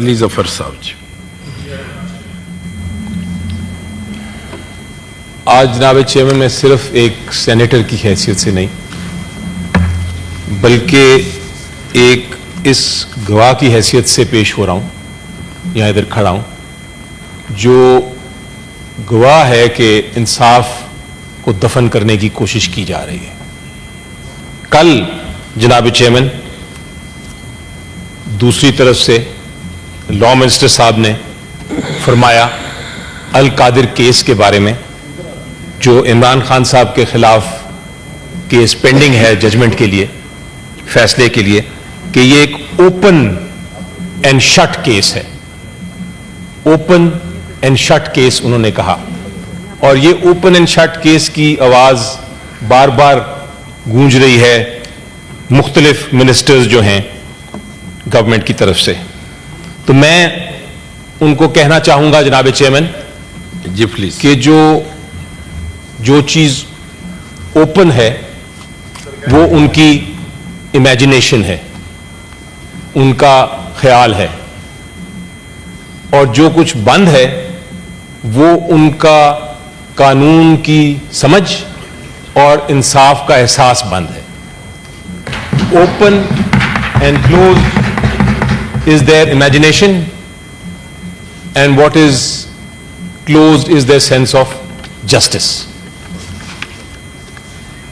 अली जफर साहब जी। आज जनाब चेयरमैन मैं सिर्फ एक सेनेटर की हैसियत से नहीं बल्कि एक इस गवाह की हैसियत से पेश हो रहा हूं, यहां इधर खड़ा हूं, जो गवाह है कि इंसाफ को दफन करने की कोशिश की जा रही है। कल जनाब चेयरमैन दूसरी तरफ से लॉ मिनिस्टर साहब ने फरमाया अल कादिर केस के बारे में, जो इमरान खान साहब के खिलाफ केस पेंडिंग है जजमेंट के लिए, फैसले के लिए, कि ये एक ओपन एंड शट केस है। ओपन एंड शट केस उन्होंने कहा, और ये ओपन एंड शट केस की आवाज बार बार गूंज रही है मुख्तलिफ मिनिस्टर्स जो हैं गवर्नमेंट की तरफ से। तो मैं उनको कहना चाहूंगा जनाब चेयरमैन जी प्लीज, कि जो चीज ओपन है वो उनकी इमेजिनेशन है, उनका ख्याल है, और जो कुछ बंद है वो उनका कानून की समझ और इंसाफ का एहसास बंद है। Open and close is there imagination and what is closed is their sense of justice.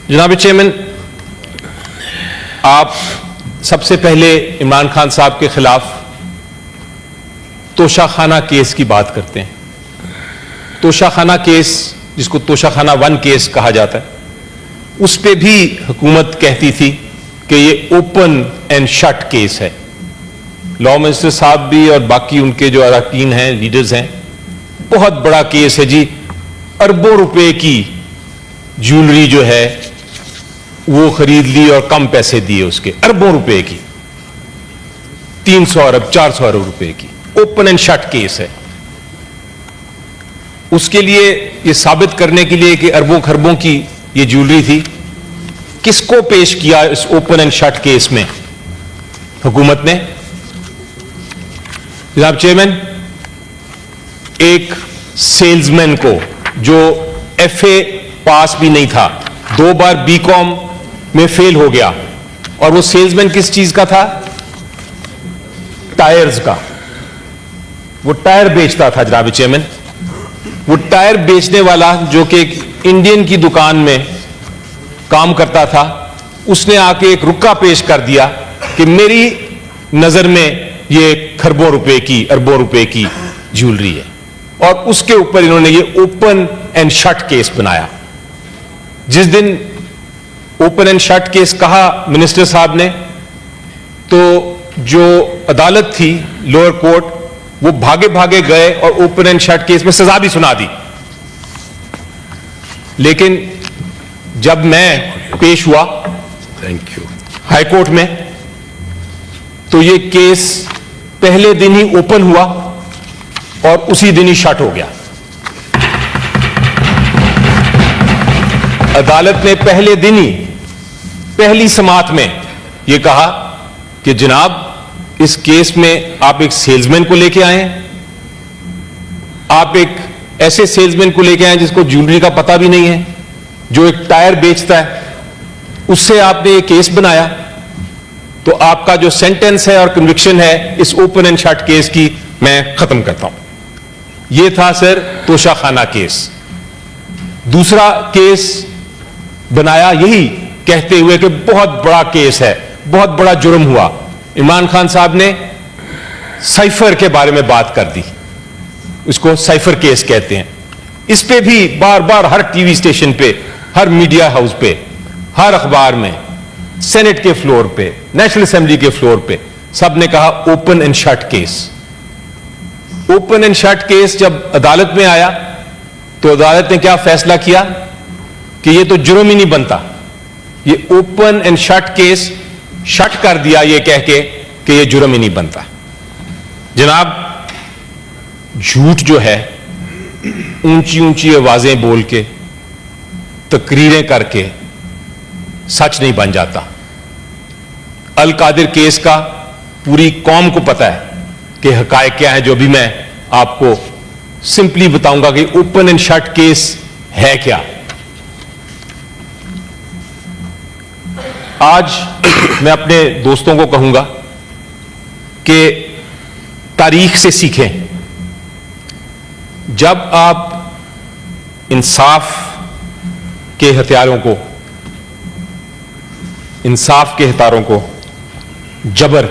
जनाब चेयरमैन, आप सबसे पहले इमरान खान साहब के खिलाफ तोशाखाना केस की बात करते हैं। तोशाखाना केस, जिसको तोशाखाना 1 केस कहा जाता है, उस पे भी हुकूमत कहती थी कि ये ओपन एंड शट केस है। लॉ मिनिस्टर साहब भी और बाकी उनके जो अरकान हैं, लीडर्स हैं, बहुत बड़ा केस है जी, अरबों रुपए की ज्वेलरी जो है वो खरीद ली और कम पैसे दिए उसके, अरबों रुपए की, 300 अरब 400 अरब रुपए की। ओपन एंड शट केस है। उसके लिए ये साबित करने के लिए कि अरबों खरबों की ये ज्वेलरी थी, किसको पेश किया इस ओपन एंड शट केस में हुकूमत ने? जनाब चेयरमैन, एक सेल्समैन को जो FA पास भी नहीं था, 2 बार BCom में फेल हो गया, और वो सेल्समैन किस चीज का था? टायर्स का। वो टायर बेचता था जनाब चेयरमैन। वो टायर बेचने वाला, जो कि एक इंडियन की दुकान में काम करता था, उसने आके एक रुक्का पेश कर दिया कि मेरी नजर में ये खरबों रुपए की, अरबों रुपए की ज्वेलरी है, और उसके ऊपर इन्होंने ये ओपन एंड शट केस बनाया। जिस दिन ओपन एंड शट केस कहा मिनिस्टर साहब ने, तो जो अदालत थी, लोअर कोर्ट, वो भागे भागे गए और ओपन एंड शट केस में सजा भी सुना दी। लेकिन जब मैं पेश हुआ थैंक यू हाई कोर्ट में, तो ये केस पहले दिन ही ओपन हुआ और उसी दिन ही शट हो गया। अदालत ने पहले दिन ही, पहली समाअत में यह कहा कि जनाब, इस केस में आप एक सेल्समैन को लेके आए हैं, आप एक ऐसे सेल्समैन को लेके आए हैं जिसको ज्वेलरी का पता भी नहीं है, जो एक टायर बेचता है, उससे आपने ये केस बनाया, तो आपका जो सेंटेंस है और कन्विक्शन है इस ओपन एंड शट केस की, मैं खत्म करता हूं। यह था सर तोशाखाना केस। दूसरा केस बनाया यही कहते हुए कि बहुत बड़ा केस है, बहुत बड़ा जुर्म हुआ। इमरान खान साहब ने साइफर के बारे में बात कर दी, इसको साइफर केस कहते हैं। इस पे भी बार बार हर टीवी स्टेशन पे, हर मीडिया हाउस पे, हर अखबार में, सेनेट के फ्लोर पे, नेशनल असेंबली के फ्लोर पे, सब ने कहा open and shut case. Open and shut case जब अदालत में आया, तो अदालत ने क्या फैसला किया कि ये तो जुर्म ही नहीं बनता, ये open and shut case shut कर दिया, ये कह के कि ये जुर्म ही नहीं बनता। जनाब, झूठ जो है ऊंची ऊंची आवाजें बोल के, तकरीरें करके सच नहीं बन जाता। अल कादिर केस का पूरी कौम को पता है के हकायक क्या है, जो भी मैं आपको सिंपली बताऊंगा कि ओपन एंड शट केस है क्या। आज मैं अपने दोस्तों को कहूंगा कि तारीख से सीखें। जब आप इंसाफ के हथियारों को, इंसाफ के हथियारों को जबर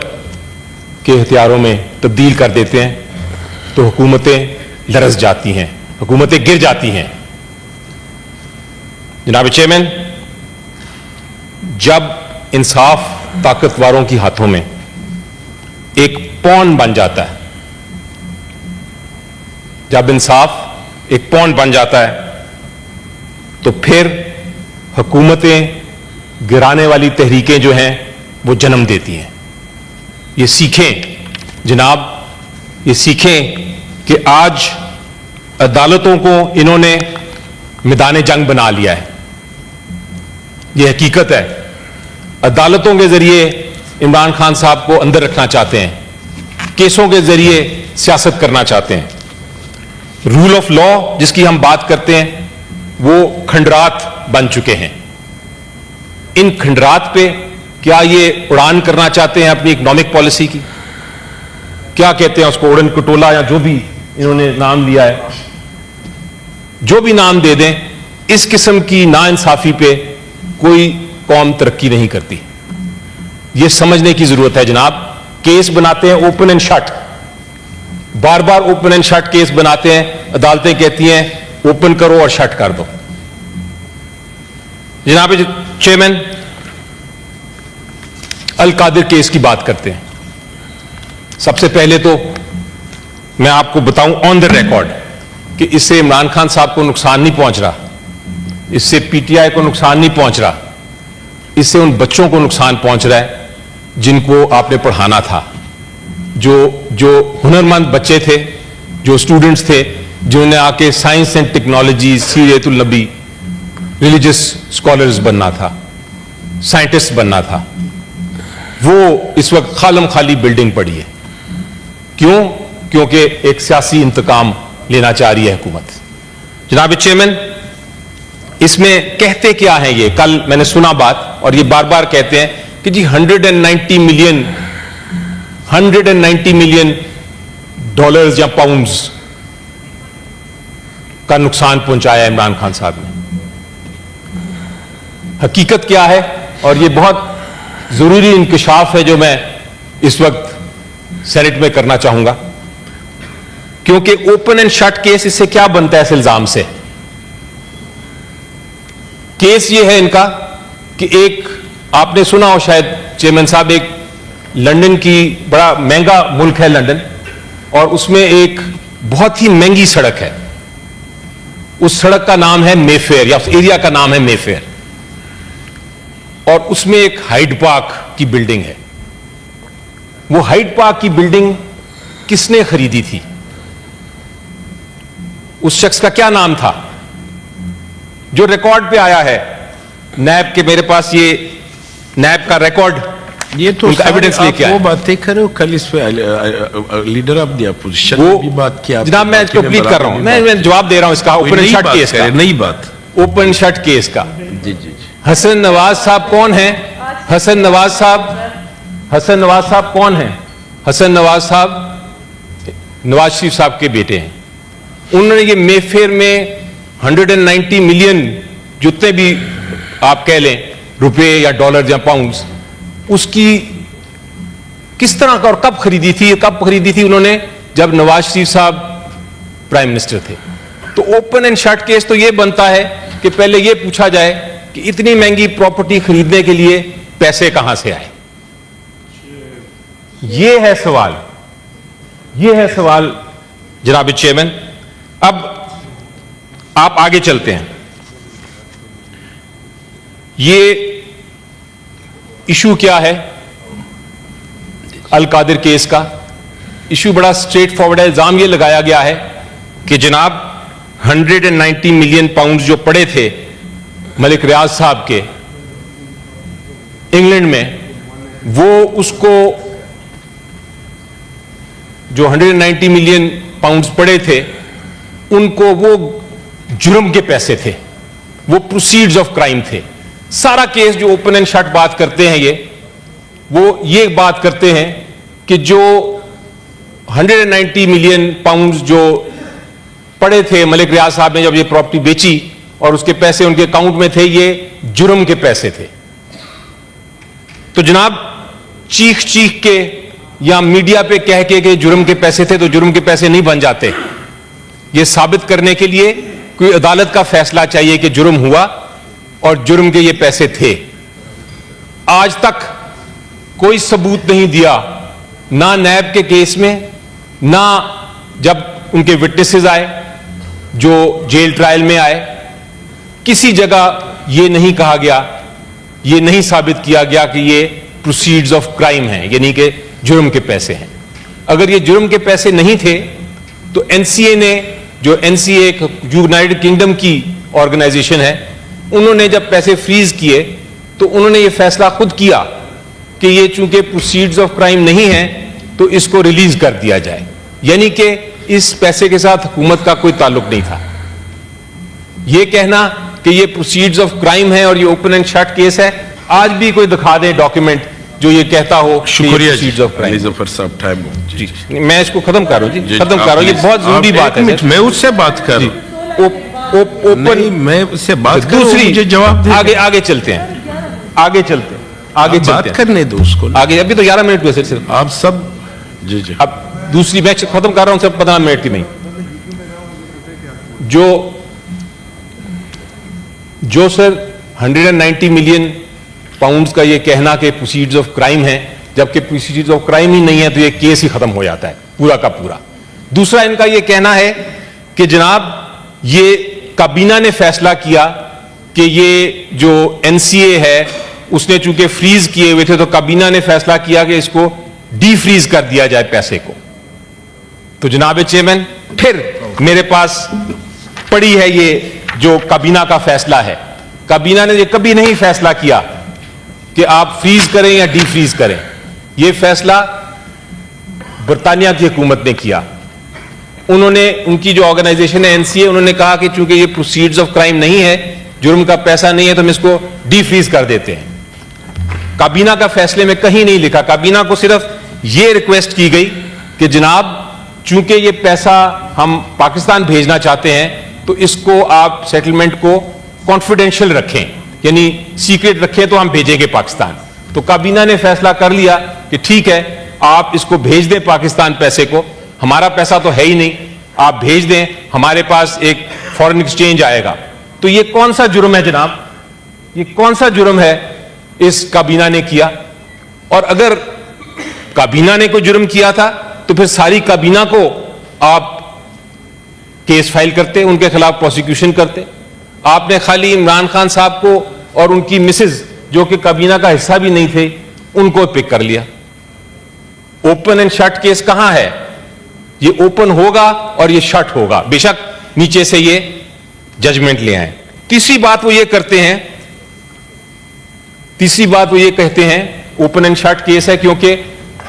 के हथियारों में तब्दील कर देते हैं तो हुकूमतें लरस जाती हैं, हुकूमतें गिर जाती हैं। जनाब चेयरमैन, जब इंसाफ ताकतवरों की हाथों में एक पॉन बन जाता है, जब इंसाफ एक पॉन बन जाता है तो फिर हुकूमतें गिराने वाली तहरीकें जो हैं वो जन्म देती हैं। ये सीखें जनाब, ये सीखें कि आज अदालतों को इन्होंने मैदान जंग बना लिया है। ये हकीकत है। अदालतों के जरिए इमरान खान साहब को अंदर रखना चाहते हैं, केसों के जरिए सियासत करना चाहते हैं। रूल ऑफ लॉ जिसकी हम बात करते हैं वो खंडरात बन चुके हैं। इन खंडरात पे क्या ये उड़ान करना चाहते हैं अपनी इकोनॉमिक पॉलिसी की? क्या कहते हैं उसको, उड़न कटोला या जो भी इन्होंने नाम लिया है, जो भी नाम दे दें, इस किस्म की नाइंसाफी पे कोई कौम तरक्की नहीं करती। ये समझने की जरूरत है जनाब। केस बनाते हैं open and shut, bar bar open and shut case बनाते हैं। अदालतें कहती हैं ओपन करो और शट कर दो। जनाब चेयरमैन, अल कादिर केस की बात करते हैं। सबसे पहले तो मैं आपको बताऊं ऑन द रिकॉर्ड कि इससे इमरान खान साहब को नुकसान नहीं पहुंच रहा, इससे पीटीआई को नुकसान नहीं पहुंच रहा, इससे उन बच्चों को नुकसान पहुंच रहा है जिनको आपने पढ़ाना था, जो हुनरमंद बच्चे थे, जो स्टूडेंट्स थे, जिन्होंने आके science and technology, सीरतुल Nabi, religious scholars बनना था, साइंटिस्ट बनना था, वो इस वक्त खालम खाली बिल्डिंग पड़ी है। क्यों? क्योंकि एक सियासी इंतकाम लेना चाह रही है हुकूमत। जनाब चेयरमैन, इसमें कहते क्या है ये? कल मैंने सुना बात, और ये बार बार कहते हैं कि जी 190 मिलियन डॉलर्स या पाउंड्स का नुकसान पहुंचाया इमरान खान साहब ने। हकीकत क्या है? और ये बहुत जरूरी इंकशाफ है जो मैं इस वक्त सेनेट में करना चाहूंगा, क्योंकि ओपन एंड शट केस इससे क्या बनता है? इस इल्जाम से केस ये है इनका कि एक, आपने सुना हो शायद चेयरमैन साहब, एक लंदन की, बड़ा महंगा मुल्क है लंदन, और उसमें एक बहुत ही महंगी सड़क है। उस सड़क का नाम है मेफेयर, या उस एरिया का नाम है मेफेयर, और उसमें एक हाइड पार्क की बिल्डिंग है। वो हाइड पार्क की बिल्डिंग किसने खरीदी थी? उस शख्स का क्या नाम था? जो रिकॉर्ड पे आया है नैब के, मेरे पास ये नैब का रिकॉर्ड, ये तो एविडेंस लेके आए। वो बातें करो, कल इस पे लीडर ऑफ द अपोजिशन वो भी बात किया जनाब, मैं कंप्लीट कर रहा हूं, मैं जवाब दे रहा हूं इसका। ओपन एंड शट केस का, नई बात, ओपन शट केस का। जी जी जी। हसन नवाज साहब कौन है? हसन नवाज साहब कौन है? हसन नवाज साहब नवाज शरीफ साहब के बेटे हैं। उन्होंने ये मेफेयर में 190 मिलियन, जितने भी आप कह लें रुपए या डॉलर या पाउंड्स, उसकी किस तरह का और कब खरीदी थी? कब खरीदी थी उन्होंने? जब नवाज शरीफ साहब प्राइम मिनिस्टर थे। तो ओपन एंड शट केस तो यह बनता है कि पहले यह पूछा जाए कि इतनी महंगी प्रॉपर्टी खरीदने के लिए पैसे कहां से आए। यह है सवाल, यह है सवाल जनाब चेयरमैन। अब आप आगे चलते हैं। ये इशू क्या है? अल कादिर केस का इशू बड़ा स्ट्रेट फॉरवर्ड है। इल्जाम यह लगाया गया है कि जनाब 190 मिलियन पाउंड जो पड़े थे मलिक रियाज साहब के इंग्लैंड में, वो उसको जो 190 मिलियन पाउंड्स पड़े थे, उनको वो जुर्म के पैसे थे, वो प्रोसीड्स ऑफ क्राइम थे। सारा केस जो ओपन एंड शट बात करते हैं वो ये बात करते हैं कि जो 190 मिलियन पाउंड्स जो पड़े थे मलिक रियाज साहब ने जब ये प्रॉपर्टी बेची और उसके पैसे उनके अकाउंट में थे, ये जुर्म के पैसे थे। तो जनाब चीख चीख के या मीडिया पे कह के जुर्म के पैसे थे, तो जुर्म के पैसे नहीं बन जाते। ये साबित करने के लिए कोई अदालत का फैसला चाहिए कि जुर्म हुआ और जुर्म के ये पैसे थे। आज तक कोई सबूत नहीं दिया, ना नैब के केस में, ना जब उनके विटनेसेस आए जो जेल ट्रायल में आए, किसी जगह यह नहीं कहा गया, यह नहीं साबित किया गया कि ये प्रोसीड्स ऑफ क्राइम हैं, यानी कि जुर्म के पैसे हैं। अगर ये जुर्म के पैसे नहीं थे तो एनसीए ने, जो एनसीए एक यूनाइटेड किंगडम की ऑर्गेनाइजेशन है, उन्होंने जब पैसे फ्रीज किए तो उन्होंने ये फैसला खुद किया कि ये चूंकि प्रोसीड्स ऑफ क्राइम नहीं है तो इसको रिलीज कर दिया जाए, यानी कि इस पैसे के साथ हुकूमत का कोई ताल्लुक नहीं था। यह कहना कि ये प्रोसीड्स ऑफ क्राइम है और ये ओपन एंड शट केस है, आज भी कोई दिखा दे डॉक्यूमेंट जो ये कहता हो। शुक्रिया प्रोसीड्स ऑफ क्राइम। जफर साहब, टाइम जी, मैं इसको खत्म कर रहा हूं जी, खत्म कर रहा हूं, ये बहुत जरूरी बात है। मैं उससे बात कर रहा हूं, ओपन, मैं उससे बात कर रहा हूं, दूसरी मुझे जवाब दे। आगे चलते हैं, आगे चलते हैं, आगे चलते बात हैं, करने दो उसको आगे। अभी तो 11 मिनट हुए सिर्फ। आप सब जी जी। अब दूसरी मैच खत्म कर रहा हूं, सिर्फ 15 मिनट की नहीं। जो सर 190 मिलियन पाउंड्स का ये कहना कि प्रोसीड्स ऑफ क्राइम है, जबकि प्रोसीड्स ऑफ क्राइम ही नहीं है, तो ये केस ही खत्म हो जाता है पूरा का पूरा। दूसरा इनका ये कहना है कि जनाब ये काबीना ने फैसला किया कि ये जो एनसीए है उसने चूंकि फ्रीज किए हुए थे, तो काबीना ने फैसला किया कि इसको डी फ्रीज कर दिया जाए पैसे को। तो जनाब चेयरमैन, फिर मेरे पास पड़ी है ये जो काबीना का फैसला है। काबीना ने ये कभी नहीं फैसला किया कि आप फ्रीज करें या डी फ्रीज करें, यह फैसला बरतानिया की हुकूमत ने किया। उन्होंने, उनकी जो ऑर्गेनाइजेशन है एनसीए, उन्होंने कहा कि चूंकि ये प्रोसीड्स ऑफ क्राइम नहीं है, जुर्म का पैसा नहीं है, तो हम इसको डी फ्रीज कर देते हैं। काबीना का फैसले में कहीं नहीं लिखा, काबीना को सिर्फ यह रिक्वेस्ट की गई कि जनाब चूंकि ये पैसा हम पाकिस्तान भेजना चाहते हैं, तो इसको आप सेटलमेंट को कॉन्फिडेंशियल रखें, यानी सीक्रेट रखें, तो हम भेजेंगे पाकिस्तान। तो काबीना ने फैसला कर लिया कि ठीक है, आप इसको भेज दें पाकिस्तान पैसे को, हमारा पैसा तो है ही नहीं, आप भेज दें, हमारे पास एक फॉरेन एक्सचेंज आएगा। तो ये कौन सा जुर्म है जनाब, ये कौन सा जुर्म है इस काबीना ने किया? और अगर काबीना ने कोई जुर्म किया था तो फिर सारी काबीना को आप केस फाइल करते, उनके खिलाफ प्रोसिक्यूशन करते। आपने खाली इमरान खान साहब को और उनकी मिसेज, जो कि काबीना का हिस्सा भी नहीं थे, उनको पिक कर लिया। ओपन एंड शट केस कहां है? ये ओपन होगा और ये शट होगा, बेशक नीचे से ये जजमेंट ले आए। तीसरी बात वो ये करते हैं, तीसरी बात वो ये कहते हैं ओपन एंड शट केस है क्योंकि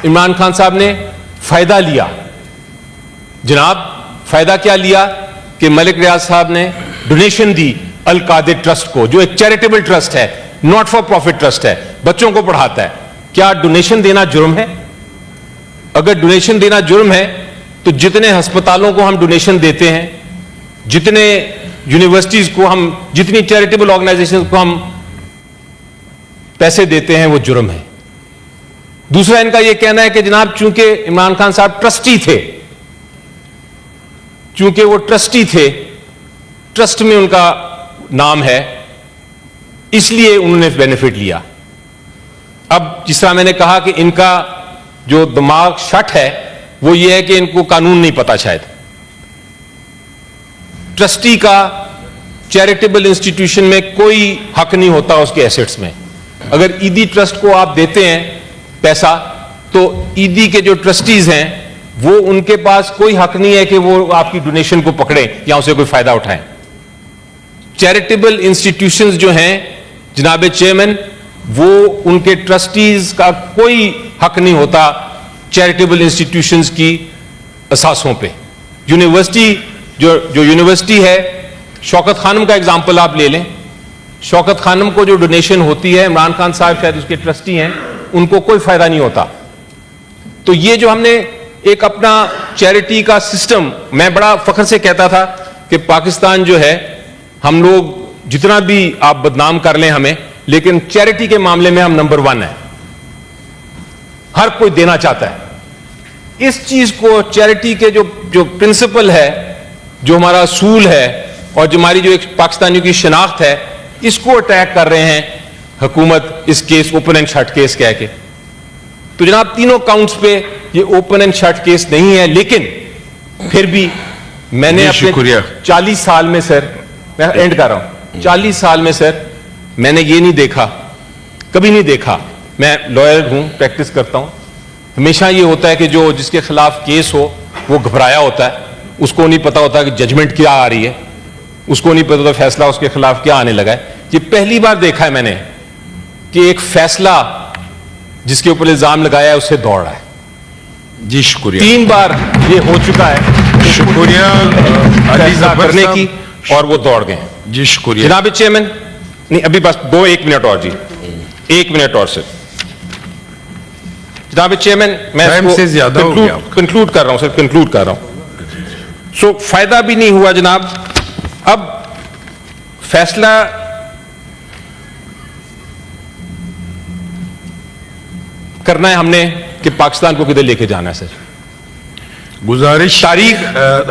इमरान खान साहब ने फायदा लिया। जनाब फायदा क्या लिया कि मलिक रियाज साहब ने डोनेशन दी अल कादिर ट्रस्ट को, जो एक चैरिटेबल ट्रस्ट है, नॉट फॉर प्रॉफिट ट्रस्ट है, बच्चों को पढ़ाता है। क्या डोनेशन देना जुर्म है? अगर डोनेशन देना जुर्म है तो जितने अस्पतालों को हम डोनेशन देते हैं, जितने यूनिवर्सिटीज को हम, जितनी चैरिटेबल ऑर्गेनाइजेशन को हम पैसे देते हैं, वो जुर्म है। दूसरा इनका यह कहना है कि जनाब चूंकि इमरान खान साहब ट्रस्टी थे, चूंकि वो ट्रस्टी थे, ट्रस्ट में उनका नाम है, इसलिए उन्होंने बेनिफिट लिया। अब जिस तरह मैंने कहा कि इनका जो दिमाग शट है वो ये है कि इनको कानून नहीं पता। शायद ट्रस्टी का चैरिटेबल इंस्टीट्यूशन में कोई हक नहीं होता उसके एसेट्स में। अगर ईदी ट्रस्ट को आप देते हैं पैसा, तो ईदी के जो ट्रस्टीज हैं वो, उनके पास कोई हक नहीं है कि वो आपकी डोनेशन को पकड़े या उसे कोई फायदा उठाएं। चैरिटेबल इंस्टीट्यूशंस जो हैं जनाब चेयरमैन, वो उनके ट्रस्टीज का कोई हक नहीं होता चैरिटेबल इंस्टीट्यूशंस की असासों पे। यूनिवर्सिटी जो यूनिवर्सिटी है, शौकत खानम का एग्जाम्पल आप ले लें। शौकत खानम को जो डोनेशन होती है, इमरान खान साहब शायद उसके ट्रस्टी हैं, उनको कोई फायदा नहीं होता। तो ये जो हमने एक अपना चैरिटी का सिस्टम, मैं बड़ा फख्र से कहता था कि पाकिस्तान जो है, हम लोग जितना भी आप बदनाम कर लें हमें, लेकिन चैरिटी के मामले में हम नंबर 1 है। हर कोई देना चाहता है। इस चीज को, चैरिटी के जो प्रिंसिपल है, जो हमारा असूल है और जो हमारी जो एक पाकिस्तानियों की शनाख्त है, इसको अटैक कर रहे हैं हुकूमत इस case open and shut case कह के। तो जनाब तीनों काउंट्स पे ये ओपन एंड शट केस नहीं है, लेकिन फिर भी मैंने अपने 40 साल में सर, मैं एंड कर रहा हूं, 40 साल में सर मैंने ये नहीं देखा, कभी नहीं देखा, मैं लॉयर हूं, प्रैक्टिस करता हूं, हमेशा ये होता है कि जो जिसके खिलाफ केस हो वो घबराया होता है, उसको नहीं पता होता कि जजमेंट क्या आ रही है, उसको नहीं पता होता फैसला उसके खिलाफ क्या आने लगा है। ये पहली बार देखा है मैंने कि एक फैसला जिसके ऊपर इल्जाम लगाया है उससे दौड़ रहा है। जी शुक्रिया। 3 बार ये हो चुका है, शुक्रिया फैसला करने की, और वो दौड़ गए। जी शुक्रिया जनाब चेयरमैन, नहीं अभी बस 1 मिनट और जी, 1 मिनट और सर। जनाब चेयरमैन, मैं टाइम से ज्यादा हो गया। कंक्लूड कर रहा हूं सर, कंक्लूड कर रहा हूं। सो फायदा भी नहीं हुआ जनाब। अब फैसला करना है हमने कि पाकिस्तान को किधर लेके जाना है सर। गुजारिश तारीख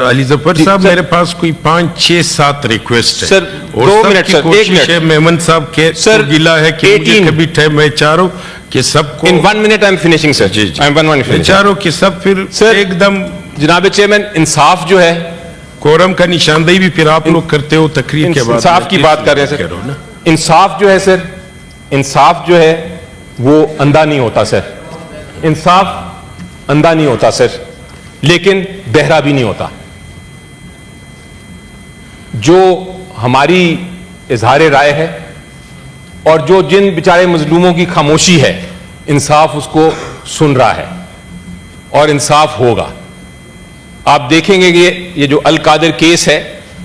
अली जफर साहब, मेरे पास कोई 5, 6, 7 रिक्वेस्ट है sir. 2 minute sir, 1 minute. Memon साहब के सर, गिला है कि मुझे कभी टाइम, मैं चाह रहा हूं कि सबको in 1 minute I am finishing sir. जी जी, आई एम 1 मिनट मैं चाह रहा हूं कि सब फिर सर एकदम। जनाब चेयरमैन, इंसाफ जो है, कोरम का निशानदेही भी फिर आप लोग करते हो तकरीर के बाद। इंसाफ की बात कर रहे हैं सर। इंसाफ जो है सर, इंसाफ जो है वो अंधा नहीं होता सर, इंसाफ अंधा नहीं होता सर, लेकिन बहरा भी नहीं होता। जो हमारी इजहार राय है और जो जिन बेचारे मजलूमों की खामोशी है, इंसाफ उसको सुन रहा है और इंसाफ होगा। आप देखेंगे कि ये जो अल कादिर केस है,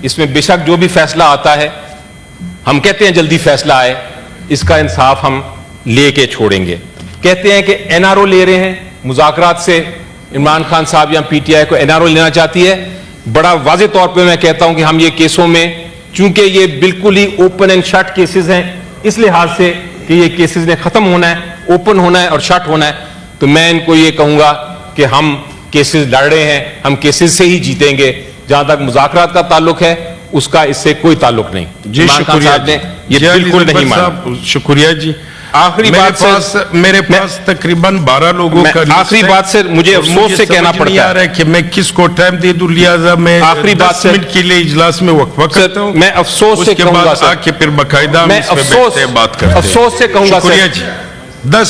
इसमें बेशक जो भी फैसला आता है, हम कहते हैं जल्दी फैसला आए, इसका इंसाफ हम लेके छोड़ेंगे। कहते हैं कि एनआरओ ले रहे हैं मुज़ाकरात से, इमरान खान साहब या पीटीआई को एनआरओ लेना चाहती है। बड़ा वाज़ेह तौर पे मैं कहता हूं कि हम ये केसों में, चूंकि ये बिल्कुल ही ओपन एंड शट केसेस हैं, इस लिहाज से कि ये केसेस ने खत्म होना है, ओपन होना है और शट होना है, तो मैं इनको ये कहूंगा कि हम केसेस लड़ रहे हैं, हम केसेस से ही जीतेंगे। जहां तक मुज़ाकरात का ताल्लुक है, उसका इससे कोई ताल्लुक नहीं। जी शुक्रिया ने ये बिल्कुल नहीं माना। शुक्रिया जी। आखिरी बात सर, मेरे पास तकरीबन 12 लोगों का आखिरी बात सर, मुझे अफसोस से कहना पड़ता है कि मैं किसको टाइम दे दूं, लिहाजा मैं आखिरी बात 10 मिनट के लिए इजलास में वक्फा करता हूं। मैं अफसोस से कहूंगा सर, आके फिर बाकायदा मैं अफसोस बात करते हैं। अफसोस से कहूंगा शुक्रिया जी। 10 मिनट।